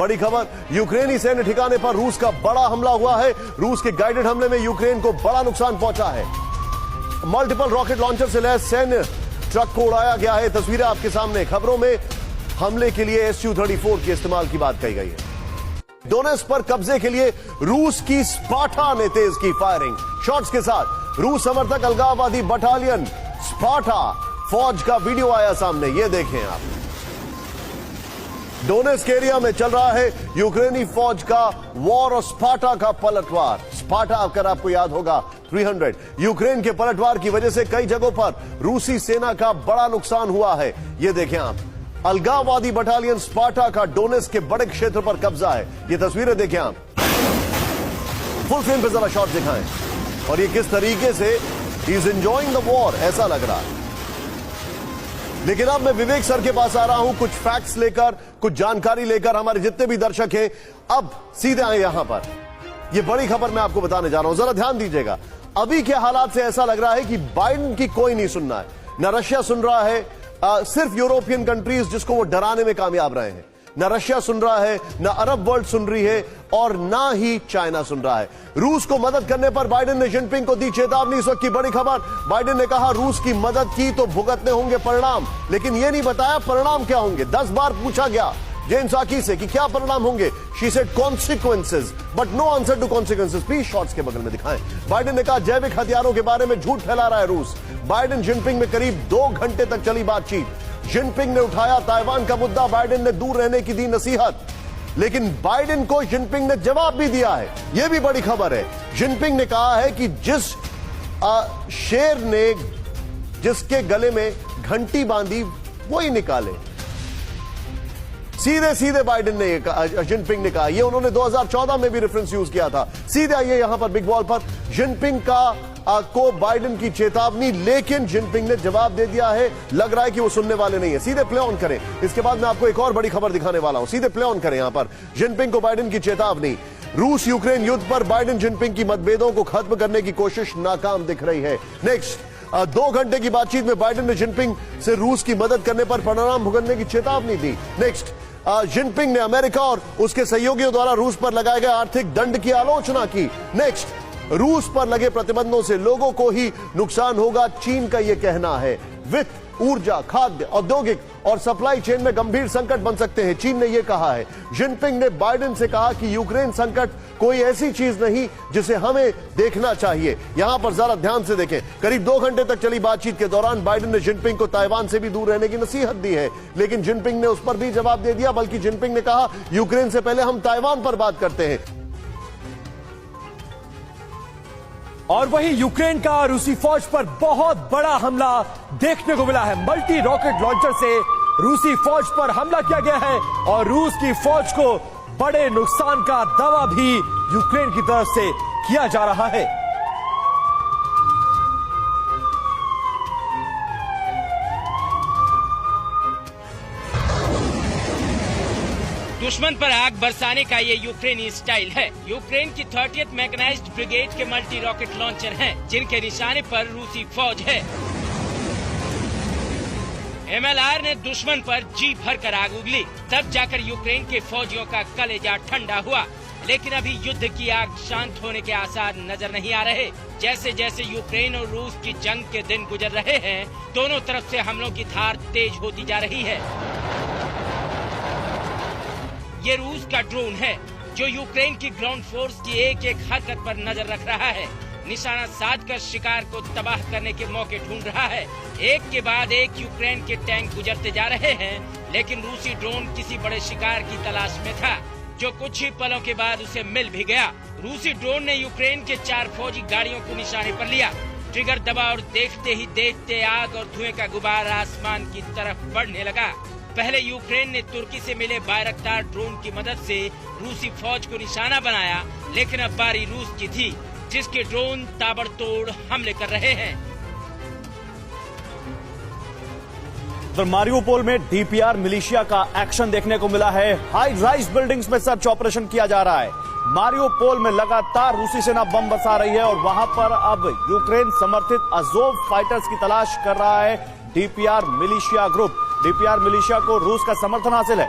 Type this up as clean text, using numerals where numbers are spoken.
बड़ी खबर, यूक्रेनी सैन्य ठिकाने पर रूस का बड़ा हमला हुआ है। रूस के गाइडेड हमले में यूक्रेन को बड़ा नुकसान पहुंचा है। मल्टीपल रॉकेट लॉन्चर से लैस सैन्य ट्रक को उड़ाया गया है। तस्वीरें आपके सामने। खबरों में हमले के लिए Su-34 के इस्तेमाल की बात कही गई है। डोनेट्स्क पर कब्जे के लिए रूस की स्पार्टा ने तेज की फायरिंग। शॉट्स के साथ रूस समर्थक अलगाववादी बटालियन स्पार्टा फौज का वीडियो आया सामने, ये देखें आप। डोनेट्स्क एरिया में चल रहा है यूक्रेनी फौज का वॉर और स्पार्टा का पलटवार। स्पार्टा अगर आपको याद होगा 300। यूक्रेन के पलटवार की वजह से कई जगहों पर रूसी सेना का बड़ा नुकसान हुआ है। ये देखें आप, अलगाववादी बटालियन स्पार्टा का डोनेट्स्क के बड़े क्षेत्र पर कब्जा है। ये तस्वीरें देखें आप, फुल फ्रेम पे जरा शॉट दिखाएं और ये किस तरीके से he is enjoying the war ऐसा लग रहा है। लेकिन अब मैं विवेक सर के पास आ रहा हूं कुछ फैक्ट्स लेकर, कुछ जानकारी लेकर। हमारे जितने भी दर्शक हैं अब सीधे आए यहां पर। यह बड़ी खबर मैं आपको बताने जा रहा हूं, जरा ध्यान दीजिएगा। अभी के हालात से ऐसा लग रहा है कि बाइडेन की कोई नहीं सुन रहा है। न रशिया सुन रहा है, सिर्फ यूरोपियन कंट्रीज जिसको वो डराने में कामयाब रहे हैं। न रशिया सुन रहा है, न अरब वर्ल्ड सुन रही है और ना ही चाइना सुन रहा है। रूस को मदद करने पर बाइडेन ने जिनपिंग को दी चेतावनी। इस वक्त की बड़ी खबर, बाइडेन ने कहा रूस की मदद की तो भुगतने होंगे परिणाम, लेकिन यह नहीं बताया परिणाम क्या होंगे। 10 बार पूछा गया जेन साकी से कि क्या परिणाम होंगे। She said consequences but no answer to consequences. Please shots के बगल में दिखाएं। बाइडेन ने कहा जैविक हथियारों के बारे में झूठ फैला रहा है रूस। बाइडेन जिनपिंग में करीब 2 घंटे तक चली बातचीत। जिनपिंग ने उठाया ताइवान का मुद्दा, बाइडेन ने दूर रहने की दी नसीहत, लेकिन बाइडेन को जिनपिंग ने जवाब भी दिया है। यह भी बड़ी खबर है। जिनपिंग ने कहा है कि जिस शेर ने जिसके गले में घंटी बांधी वो ही निकाले। सीधे सीधे बाइडेन ने जिनपिंग ने कहा। ये उन्होंने 2014 में भी रेफरेंस यूज किया था। सीधे आइए यहां पर बिग बॉल पर, जिनपिंग को बाइडेन की चेतावनी, लेकिन जिनपिंग ने जवाब दे दिया है। लग रहा है कि वो सुनने वाले नहीं है। सीधे प्ले ऑन करें, इसके बाद मैं आपको एक और बड़ी खबर दिखाने वाला हूं। सीधे प्ले ऑन करें यहां पर। जिनपिंग को बाइडेन की चेतावनी। रूस यूक्रेन युद्ध पर बाइडेन जिनपिंग की मतभेदों को खत्म करने की कोशिश नाकाम दिख रही है। नेक्स्ट, 2 घंटे की बातचीत में बाइडेन ने जिनपिंग से रूस की मदद करने पर परिणाम भुगतने की चेतावनी दी। नेक्स्ट, जिनपिंग ने अमेरिका और उसके सहयोगियों द्वारा रूस पर लगाए गए आर्थिक दंड की आलोचना की। नेक्स्ट, रूस पर लगे प्रतिबंधों से लोगों को ही नुकसान होगा, चीन का यह कहना है। वित्त, ऊर्जा, खाद्य, औद्योगिक और सप्लाई चेन में गंभीर संकट बन सकते हैं, चीन ने यह कहा है। जिनपिंग ने बाइडेन से कहा कि यूक्रेन संकट कोई ऐसी चीज नहीं जिसे हमें देखना चाहिए। यहां पर जरा ध्यान से देखें। करीब 2 घंटे तक चली बातचीत के दौरान बाइडेन ने जिनपिंग को ताइवान से भी दूर रहने की नसीहत दी है, लेकिन जिनपिंग ने उस पर भी जवाब दे दिया। बल्कि जिनपिंग ने कहा यूक्रेन से पहले हम ताइवान पर बात करते हैं। और वहीं यूक्रेन का रूसी फौज पर बहुत बड़ा हमला देखने को मिला है। मल्टी रॉकेट लॉन्चर से रूसी फौज पर हमला किया गया है और रूस की फौज को बड़े नुकसान का दावा भी यूक्रेन की तरफ से किया जा रहा है। दुश्मन पर आग बरसाने का ये यूक्रेनी स्टाइल है। यूक्रेन की 30th मैकेनाइज्ड ब्रिगेड के मल्टी रॉकेट लॉन्चर हैं, जिनके निशाने पर रूसी फौज है। MLR ने दुश्मन पर जी भरकर आग उगली, तब जाकर यूक्रेन के फौजियों का कलेजा ठंडा हुआ। लेकिन अभी युद्ध की आग शांत होने के आसार नजर नहीं आ रहे। जैसे जैसे यूक्रेन और रूस की जंग के दिन गुजर रहे हैं, दोनों तरफ से हमलों की धार तेज होती जा रही है। ये रूस का ड्रोन है जो यूक्रेन की ग्राउंड फोर्स की एक एक हरकत पर नजर रख रहा है। निशाना साध कर शिकार को तबाह करने के मौके ढूंढ रहा है। एक के बाद एक यूक्रेन के टैंक गुजरते जा रहे हैं, लेकिन रूसी ड्रोन किसी बड़े शिकार की तलाश में था, जो कुछ ही पलों के बाद उसे मिल भी गया। रूसी ड्रोन ने यूक्रेन के 4 फौजी गाड़ियों को निशाने पर लिया। ट्रिगर दबा और देखते ही देखते आग और धुएं का गुब्बारा आसमान की तरफ बढ़ने लगा। पहले यूक्रेन ने तुर्की से मिले बायरक्तार ड्रोन की मदद से रूसी फौज को निशाना बनाया, लेकिन अब बारी रूस की थी, जिसके ड्रोन ताबड़तोड़ हमले कर रहे हैं। मारियोपोल में डीपीआर मिलिशिया का एक्शन देखने को मिला है। हाई राइज बिल्डिंग्स में सर्च ऑपरेशन किया जा रहा है। मारियोपोल में लगातार रूसी सेना बम बरसा रही है और वहां पर अब यूक्रेन समर्थित अज़ोव फाइटर्स की तलाश कर रहा है DPR militia group. DPR militia को रूस का समर्थन हासिल है।